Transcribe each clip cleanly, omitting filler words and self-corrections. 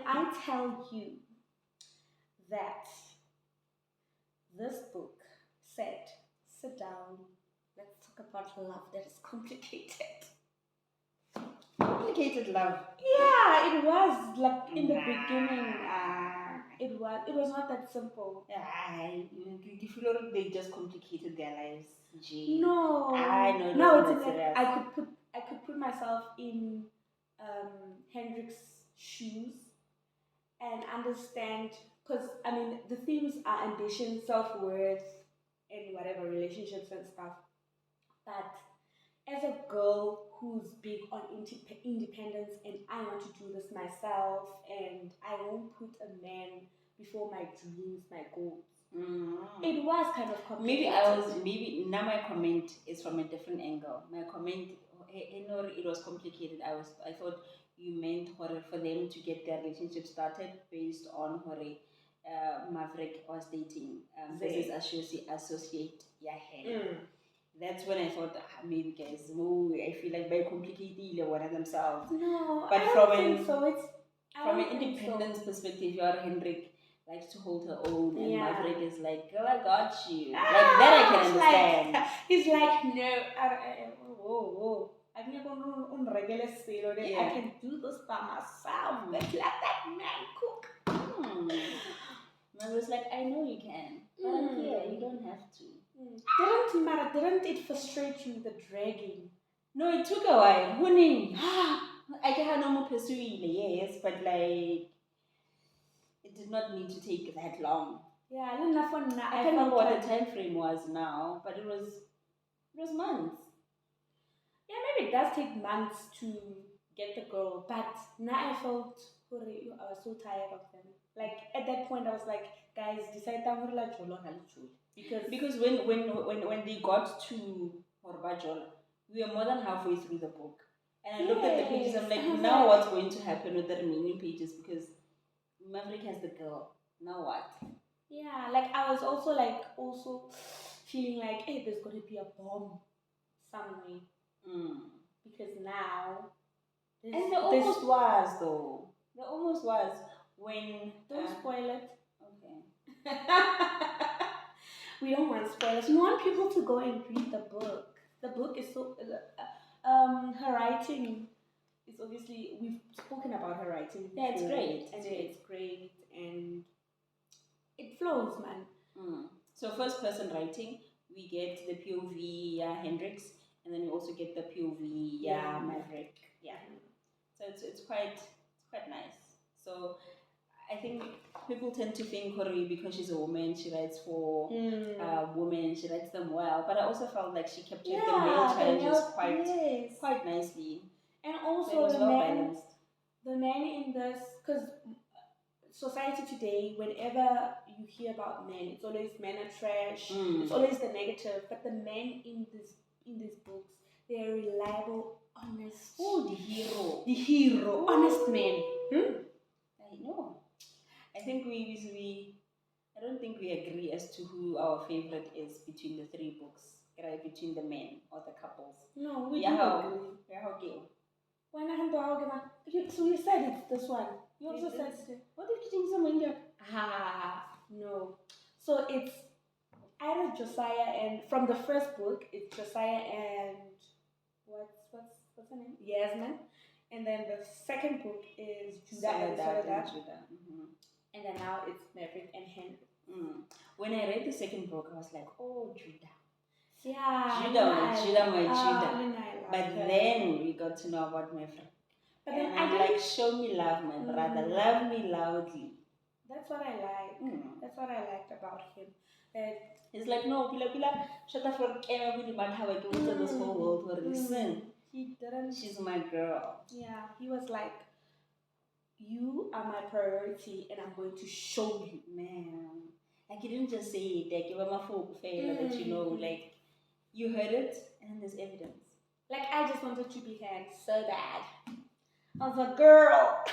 I tell you that this book said, sit down, let's talk about love that is complicated. Complicated love. Yeah, it was like in the beginning. It was not that simple. You feel like they just complicated their lives. Gee. No, I know. no, It's it's not like serious. I could put myself in Hendrik's shoes and understand, because I mean the themes are ambition, self worth, and whatever relationships and stuff. But as a girl who's big on independence and I want to do this myself and I won't put a man before my dreams, my goals. It was kind of complicated. Maybe now my comment is from a different angle. My comment, it was complicated. I thought you meant for them to get their relationship started based on Maverick was dating business associate. Yeah, that's when I thought maybe guys, I feel like by complicated one of themselves. No, But I don't think so. from an independence perspective, your Hendrik likes to hold her own, and Maverick is like, girl, I got you. Like that I can understand. He's like, no, whoa. I can do this by myself. But let that man cook. Maverick's like, I know you can, but I'm here. You don't have to. Didn't it frustrate you, the dragging? No, it took a while. Honey, I can't no more pursue yes, but like it did not need to take that long. Yeah, I don't know for now. I can't remember what the time frame was now, but it was months. Yeah, maybe it does take months to get the girl, but now I felt I was so tired of them. Like at that point, I was like, guys, decide because when they got to Horbajola, we were more than halfway through the book, and I looked at the pages. I'm like, now what's going to happen with the remaining pages? Because Maverick has the girl. Now what? Yeah, like I was also feeling like, hey, there's gonna be a bomb somewhere. Because now, and there almost was though. There almost was when. Don't spoil it. Okay. We don't want spoilers. We want people to go and read the book. The book is so. Her writing is obviously, we've spoken about her writing. Yeah, it's great. It's great and it flows, man. So first person writing, we get the POV Hendrix, and then we also get the POV Maverick. Yeah. So it's quite nice. So I think people tend to think Hori, because she's a woman, she writes for women, she writes them well. But I also felt like she captured the male challenges quite nicely. And also so it was well balanced. The man in this, because society today, whenever you hear about men, it's always men are trash. It's always the negative. But the men in these books, they are reliable, honest. Oh, the hero, honest men. I know. I think I don't think we agree as to who our favorite is between the three books, right? Between the men or the couples. No, we do agree. Yeah, okay. So you said it's this one. You also said what if you some India? No. So it's either Josiah and from the first book it's Josiah and what's her name? Yasmin. And then the second book is Judah and Soledad. And then now it's Maverick and Henry. When I read the second book, I was like, oh, Judah. Yeah. Judah. But then we got to know about Maverick. But then I'm like, show me love, my brother. Love me loudly. That's what I like. That's what I liked about him. It's like, no, Pila, shut up for everybody matter what you this whole world for listen. He didn't. She's my girl. Yeah, he was like, you are my priority and I'm going to show you. Man. Like, he didn't just say it, like, give him a full fail that you know, like, you heard it and there's evidence. Like, I just wanted to be had so bad. I was a girl.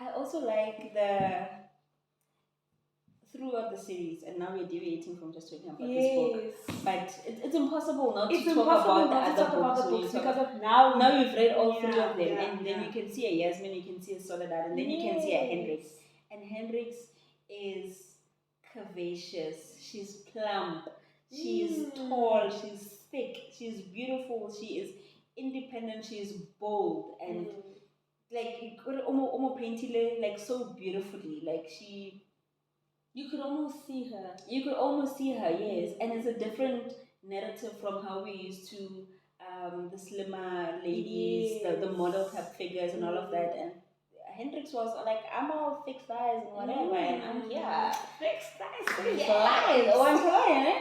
I also like the throughout the series, and now we're deviating from just talking about this book. Yes. But it's impossible not It's to talk impossible about the not to other talk about books the when you books talk because of now. now you've read all three Yeah, of them, yeah, and then yeah. you can see a Yasmin, you can see a Soledad, and then you can see a Hendrix. And Hendrix is curvaceous. She's plump. She's tall. She's thick. She's beautiful. She is independent. She is bold, and like you could almost paint it like so beautifully. Like she, You could almost see her. you could almost see her, yes. And it's a different narrative from how we used to the slimmer ladies, the model type figures, and all of that. And Hendrix was like, I'm all thick thighs and whatever, and I'm here. Thick thighs, Yes, oh, I'm telling you.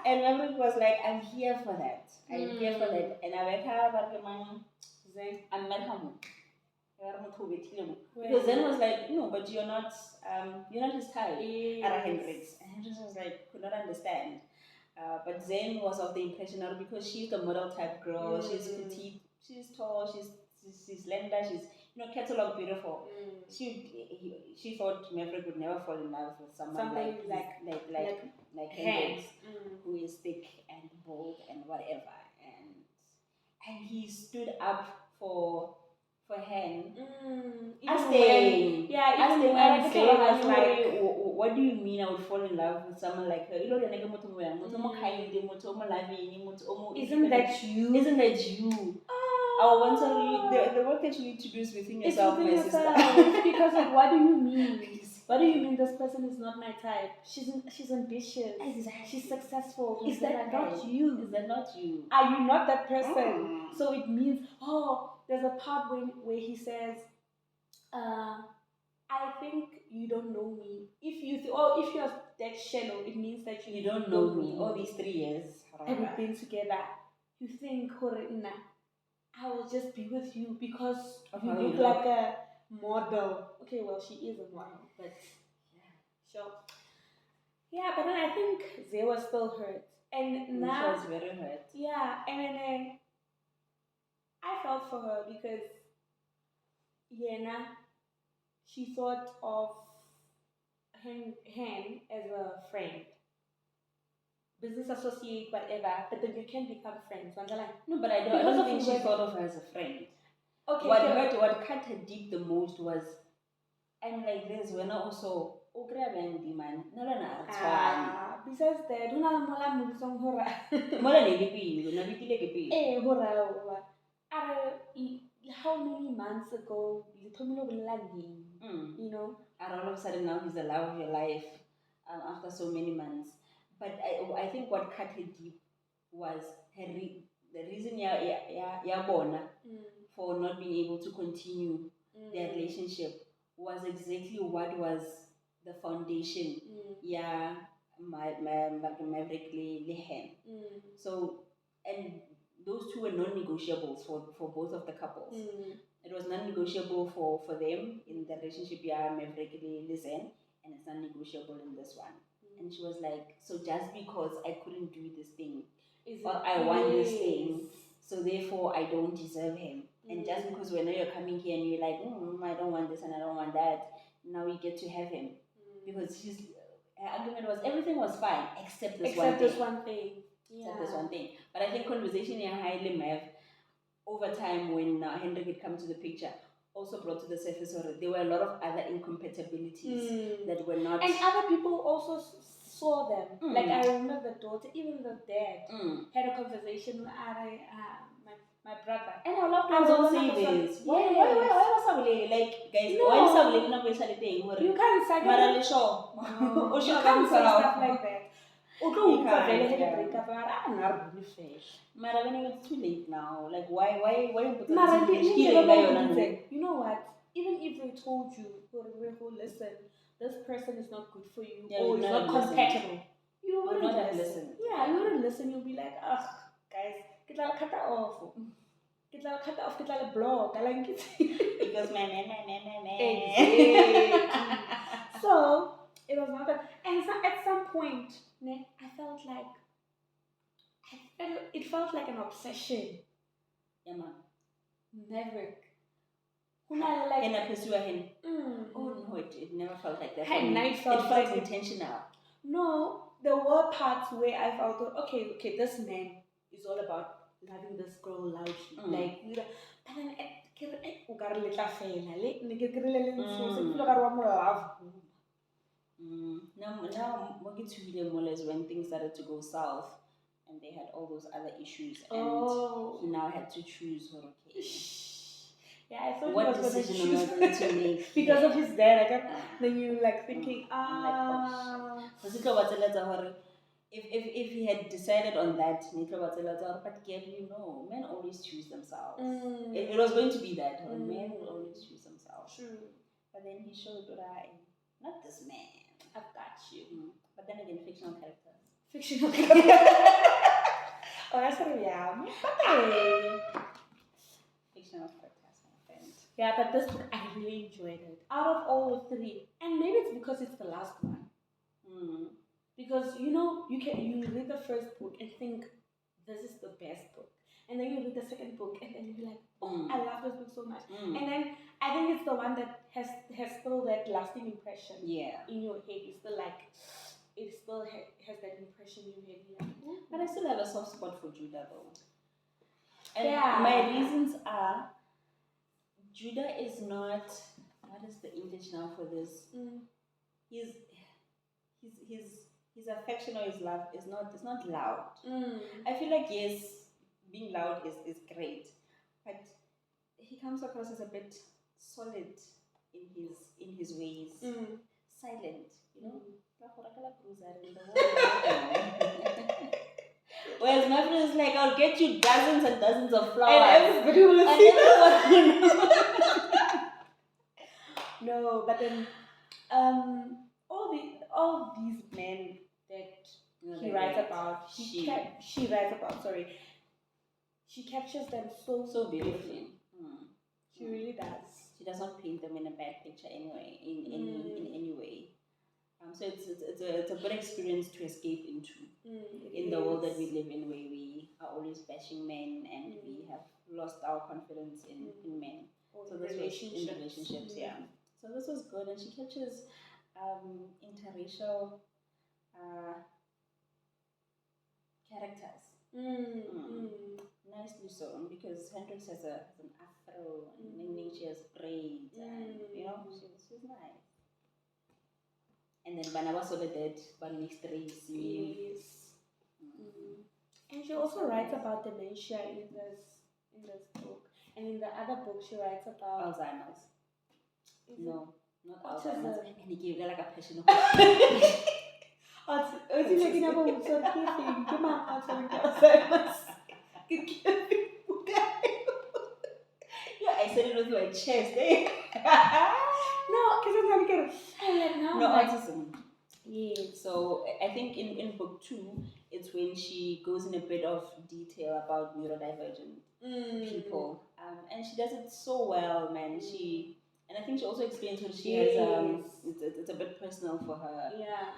And Maverick was like, I'm here for that. I'm here for that. And I went her, I'm met her. Because then was like, no, but you're not his type. Ara Hendrix. And Hendrix was like, could not understand. But Zen was of the impression that because she's the model type girl, she's petite, she's tall, she's slender, she's catalog beautiful. She thought Maverick would never fall in love with someone like Hendrix, who is thick and bold and whatever, and he stood up for Hen. What do you mean I would fall in love with someone like her? Isn't that you? Isn't that you? The work that you need to do is within yourself, my sister. Because of what do you mean? What do you mean this person is not my type? She's ambitious. Exactly. She's successful. Is that not you? Is that not you? Are you not that person? So it means, there's a part where he says, I think you don't know me. If you're that shallow, it means that you don't know me. All these 3 years that we've been together, you think, I will just be with you because you look like a model. Okay, well, she is a model, but yeah, sure. Yeah, but then I think Zay was still hurt, and now she was very hurt. Yeah, and then I felt for her because Yena, she thought of him as a friend, business associate, whatever, but then you can become friends. No, but I don't think she thought of her as a friend. Okay. What cut her deep the most was, I'm like this when I also man. Besides that, do not mola mubisong hora. Mola nilipi, nabitile kepi. Hora. How many months ago And all of a sudden now he's the love of your life after so many months. But I think what cut her deep was the reason for not being able to continue their relationship was exactly what was the foundation. Yeah, my Maverick Lehen. So, and those two were non-negotiables for both of the couples. It was non-negotiable for them in the relationship, Maverick Lesen, and it's non-negotiable in this one. And she was like, so just because I couldn't do this thing, or I want this thing, so therefore I don't deserve him. And just because when you're coming here and you're like, I don't want this and I don't want that, now you get to have him. Because her argument was everything was fine except this one thing. Yeah. Except this one thing. But I think conversation in highly Mav over time when Hendrik had come to the picture also brought to the surface there were a lot of other incompatibilities that were not. And other people also saw them. Like I remember the daughter, even the dad had a conversation with my brother. And I love to also say this. Why was I like guys? Why was I not you can't say you can't say stuff like that. It's too late now. Like why you know what? Even if they told you, listen, this person is not good for you, or it's not compatible, you wouldn't listen. Yeah, you wouldn't listen. You'll be like, guys, get out, cut that off. Get out, blog. Because Exactly. So it was not that. And so at some point, I felt like it felt like an obsession. Yeah, man. Maverick Like, and I pursue a hen. Oh no, it never felt like that. It felt like intentional. No, there were parts where I felt, okay, this man is all about loving this girl loudly. Like, but then o ka re le tla fela, ne ke kry-ile le ntsho, se ke feel like wa mo love. Now what gets really more is when things started to go south and they had all those other issues and he now had to choose okay. Yeah, I thought what he was decision going am I going to make because of his dad. Then you like thinking, because if he had decided on that, but again, men always choose themselves. It was going to be that men will always choose themselves. True. But then he showed not this man. I've got you. But then again, fictional characters. Oh, that's what we are. Fictional characters, my friend. Yeah, but this book, I really enjoyed it. Out of all the three, and maybe it's because it's the last one. Because you read the first book and think this is the best book, and then you read the second book and then you're like, I love this book so much, and then I think it's the one that has still that lasting impression. In your head, you still like it. Still has that impression in your head. But I still have a soft spot for Judah though. And my reasons are Judah is not. What is the English now for this? His affection or his love is not loud. I feel like yes, being loud is great, but he comes across as a bit solid in his ways. Silent, Whereas my friend is like, I'll get you dozens and dozens of flowers. And everybody will see that. No, but then all these men that he writes about, she writes about, sorry, she captures them so beautifully. She really does. She does not paint them in a bad picture anyway, in any way. So it's a good experience to escape into in the world that we live in, where we are always bashing men and we have lost our confidence in men. So this was in relationships, So this was good, and she captures interracial characters. Nicely so, because Hendrix has an afro, and then she has braids, and she's nice. And then Banaba saw the dead, but next race. Yes. And she also writes about dementia in this book, and in the other book she writes about Alzheimer's. No, not Alzheimer's. And he gave her like a passion. I said it with my chest, eh? No, because no, autism. Yeah. So I think in book 2, it's when she goes in a bit of detail about neurodivergent people, and she does it so well, man. And I think she also explains what she has. It's a bit personal for her. Yeah.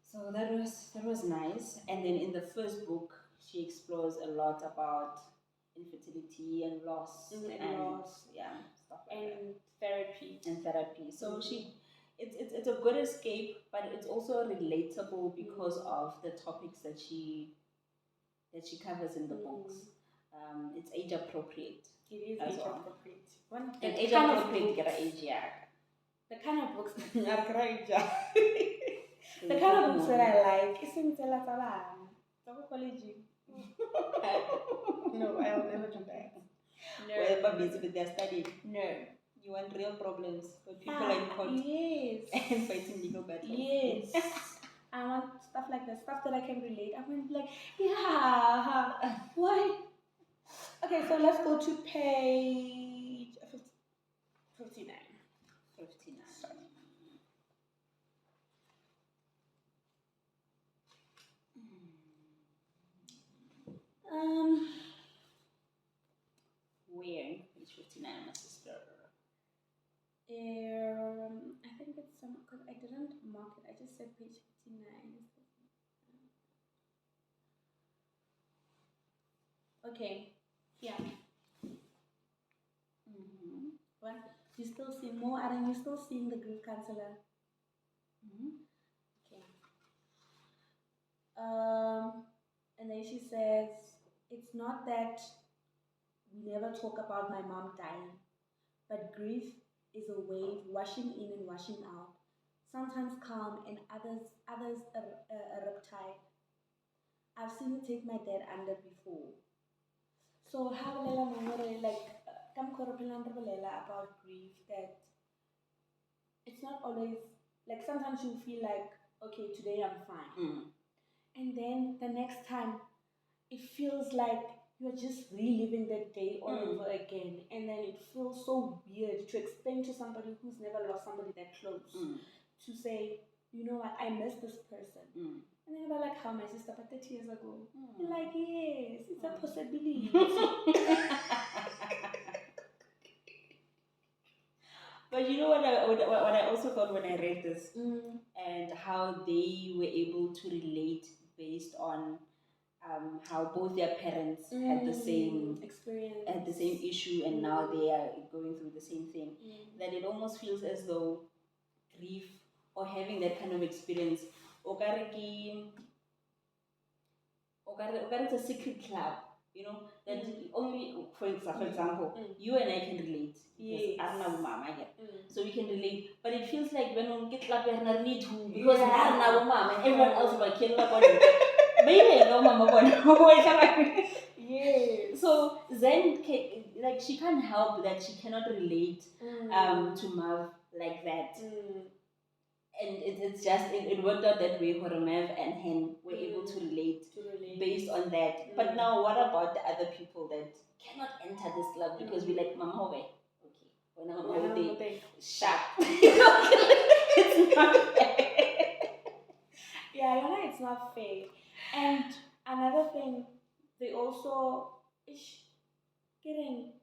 So that was nice. And then in the first book, she explores a lot about infertility and loss and stuff like that. And therapy. So it's a good escape, but it's also relatable because of the topics that she covers in the books. It's age appropriate. It is age appropriate. And age appropriate get age the kind of books the kind of books that I like isn't No, I'll never do that. No. Whoever busy with their study. No. You want real problems for people in court. Yes. And fighting legal battles. Yes. I want stuff like that, stuff that I can relate. I want like, yeah. Why? Okay, so let's go to page 59. 59. Sorry. Where? Page 59, my sister. I think it's some because I didn't mark it. I just said page 59. Okay. Yeah. What? You still seeing more? Aaron, you still seeing the grief counselor? Okay. And then she says, it's not that we never talk about my mom dying, but grief is a wave washing in and washing out. Sometimes calm and others a riptide. I've seen it take my dad under before. So how like come about grief that it's not always like sometimes you feel like okay today I'm fine, and then the next time it feels like you're just reliving that day all over again, and then it feels so weird to explain to somebody who's never lost somebody that close to say, you know what, I miss this person. And then they're like, how my sister, but 30 years ago. You're like, yes, it's a possibility. But you know what I also thought when I read this, and how they were able to relate based on how both their parents had the same experience, had the same issue, and now they are going through the same thing. That it almost feels as though grief or having that kind of experience, it's a secret club, you know, that only, for example, you and I can relate. Yes. So we can relate. But it feels like when we get club, we need to, because mama, and everyone else will kill yes. So Zen, like, she can't help that she cannot relate to Mav like that. And it's just, it worked out that way. Mav and Hen were able to relate based on that. But now, what about the other people that cannot enter this club because we like Mama Howe? Okay, when I'm they sharp. It's not fair. Yeah, you know it's not fair. And another thing, they also getting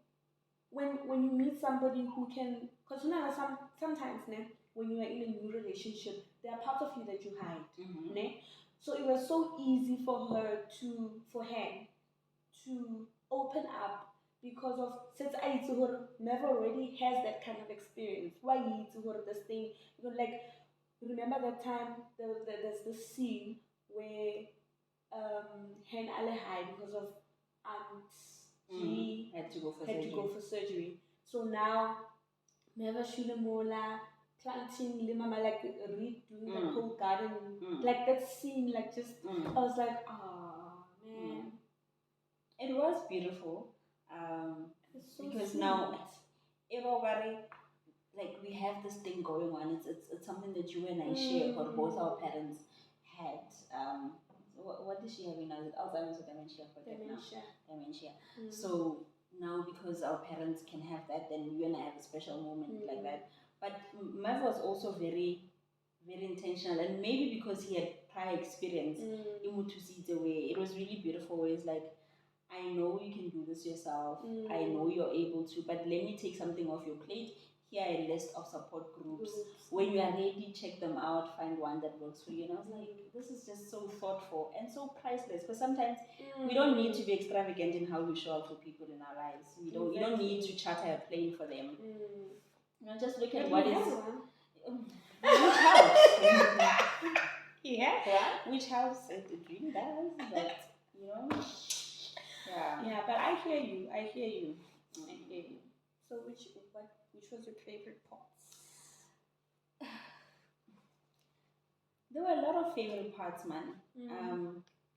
when you meet somebody who can, because you know sometimes when you are in a new relationship, there are parts of you that you hide. So it was so easy for him to open up because of since I never already has that kind of experience. Why this thing? You know, like remember that time there's this scene where Hen Ale hide because of Aunt G had to go for surgery. So now never Shulemola planting limama like redoing the whole garden. Like that scene, like just I was like, oh man. It was beautiful. So because sweet. now everybody, like, we have this thing going on. It's something that you and I share, or both our parents had. What does she have in Alzheimer's or dementia? Dementia. So now, because our parents can have that, then you and I have a special moment like that. But Mav was also very, very intentional, and maybe because he had prior experience, it was really beautiful. It's like, I know you can do this yourself. I know you're able to, but let me take something off your plate. Here are a list of support groups. When you are ready, check them out, find one that works for you. And I was like, this is just so thoughtful and so priceless. Because sometimes we don't need to be extravagant in how we show up for people in our lives. You don't need to charter a plane for them. You know, just look at what is. Which house? Which house? It really does, but you know. Yeah, but I hear you. I hear you. So which was your favorite parts? There were a lot of favorite parts, man.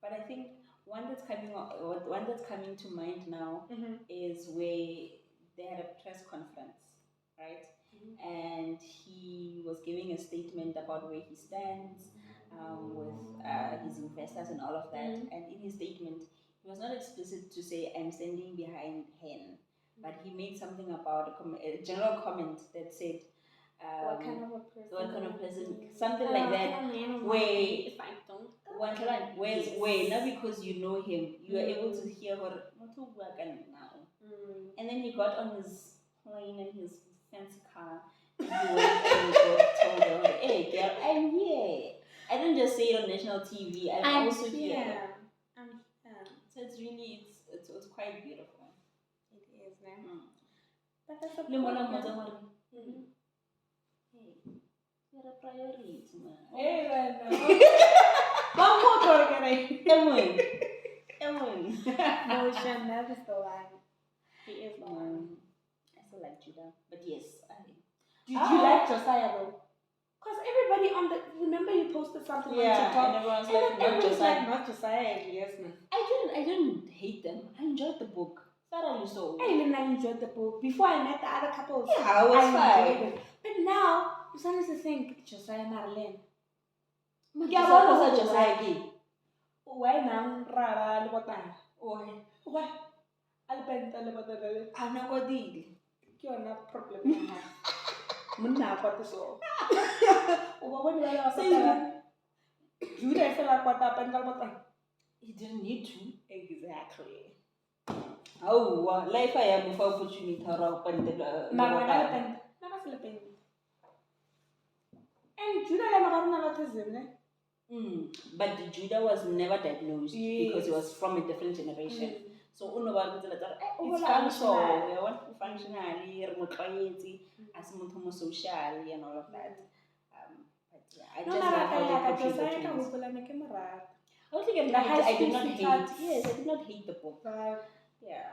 But I think one that's coming to mind now is where they had a press conference, right? And he was giving a statement about where he stands with his investors and all of that. And in his statement, he was not explicit to say, I'm standing behind Hen, but he made something about a general comment that said, what kind of person? Something like that. Where not because you know him, you are able to hear what now. And then he got on his plane and his fancy car, and he went and told her, hey girl, I'm here. I didn't just say it on national TV, I'm also here. So it's really, it's quite beautiful. It is, man. But that's a Hey, you're a priority, man. Hey, one more talking. Emon. No, Shem, that is the one. He is the one. I still like Judah, but yes, Did you like Josiah though? Because everybody on the remember you posted something on TikTok and everyone's and like, then not Josiah. like not Josiah and yes man. I didn't hate them. I enjoyed the book thoroughly. So I even enjoyed the book before I met the other couples. Yeah, I was fine. It. But now I'm starting to think Josiah Marlene. Josiah again. Why now Rara Lebotana? Why? Alpenta Lebotana. Anagodili. You're not problem. Muna what is all. When you are Judah fell like what happened. He didn't need to. Exactly. Oh, life I have before opportunity to open the Never Philippines. And Judah never autism. But Judah was never diagnosed because he was from a different generation. So it's functional, functionally, as social and all of that. But yeah, I just love how they portray the twins. I did not hate. Yes, I did not hate the book. Yeah.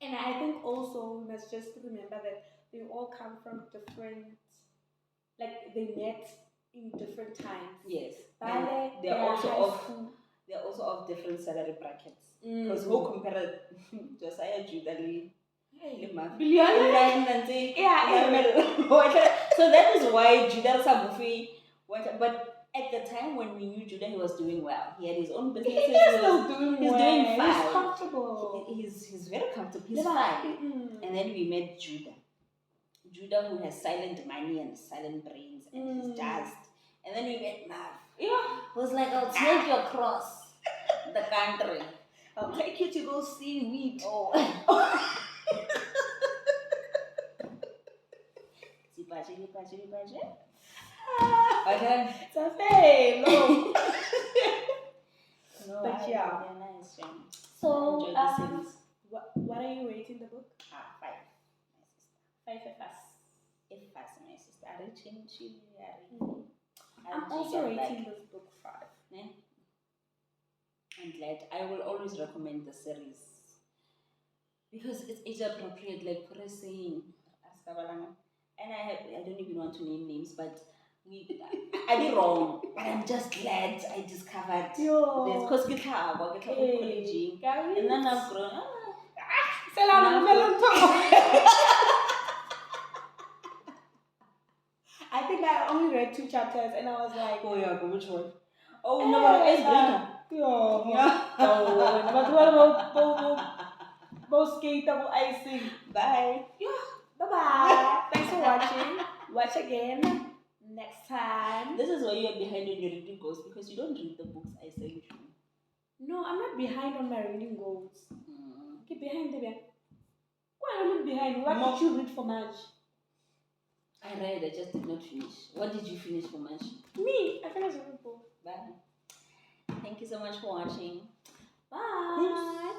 And I think also we must just remember that they all come from different, like they met in different times. Yes. And they're also of different salary brackets. Because who compared Josiah Judah Lee? So that is why Judah Sabufi went. But at the time when we knew Judah, he was doing well. He had his own business. He's still doing well. Doing fine. He's comfortable. He's very comfortable. He's fine. And then we met Judah. Judah who has silent money and silent brains and he's just. And then we met Marv. Who's like, I'll take you across the country. I'll take you to go see weed. Oh. It's a fame. No. No, But yeah. They're nice. So, what are you rating the book? 5. My sister. 5 FS. FS, my sister. I'm also rating this book 5. Yeah. I'm glad. I will always recommend the series because it's age appropriate, like Pura saying. And I don't even want to name names, but I did wrong. But I'm just glad I discovered this because and then I've grown. I think I only read 2 chapters and I was like, oh yeah, but which one? Oh no, it's great. Yeah. Oh, both skate double icing. Bye. Yeah. Bye-bye. Thanks for watching. Watch again next time. This is why you are behind on your reading goals because you don't read the books I send you. No, I'm not behind on my reading goals. Get behind the Why are you behind? What did you read for March? I read, I just did not finish. What did you finish for March? Me, I finished a book. Bye. Thank you so much for watching. Bye.